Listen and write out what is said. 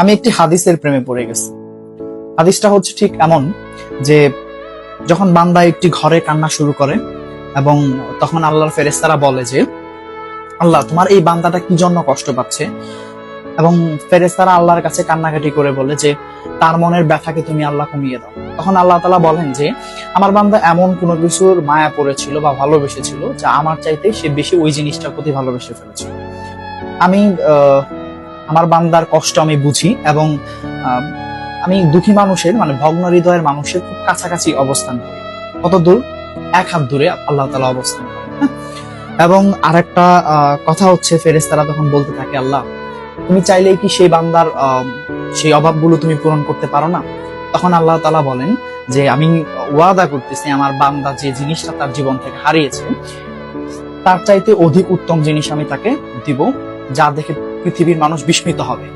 আমি একটি হাদিসের প্রেমে পড়ে গেছি। হাদিসটা হচ্ছে ঠিক এমন যে যখন বান্দা একটি ঘরে কান্না শুরু করে এবং তখন আল্লাহর ফেরেশতারা বলে যে আল্লাহ তোমার এই বান্দাটা কি জন্য কষ্ট পাচ্ছে, এবং ফেরেশতারা আল্লাহর কাছে কান্নাকাটি করে বলে যে তার মনের ব্যথাকে তুমি আল্লাহ কমিয়ে দাও। তখন আল্লাহ তাআলা বলেন যে আমার বান্দা এমন কোনো কিছুর মায়া পড়েছিল বা ভালোবেসেছিল যা আমার চাইতে সে বেশি ওই জিনিসটার প্রতি ভালোবেসে ফেলেছিল। আমি আমার বান্দার কষ্ট আমি বুঝি এবং আমি দুঃখী মানুষের মানে ভগ্ন হৃদয়ের মানুষের খুব কাছাকাছি অবস্থান করি। কত দূর? এক হাত দূরে আল্লাহ তাআলা অবস্থান করেন। হ্যাঁ? এবং আরেকটা কথা হচ্ছে ফেরেশতারা তখন বলতে থাকে আল্লাহ তুমি চাইলেই কি সেই বান্দার সেই অভাবগুলো তুমি পূরণ করতে পারো না? তখন আল্লাহ তাআলা বলেন যে আমি ওয়াদা করতেছি আমার বান্দা যে জিনিসটা তার জীবন থেকে হারিয়েছে তার চাইতে অধিক উত্তম জিনিস আমি তাকে দিব, যা দেখে পৃথিবীর মানুষ বিস্মিত হবে।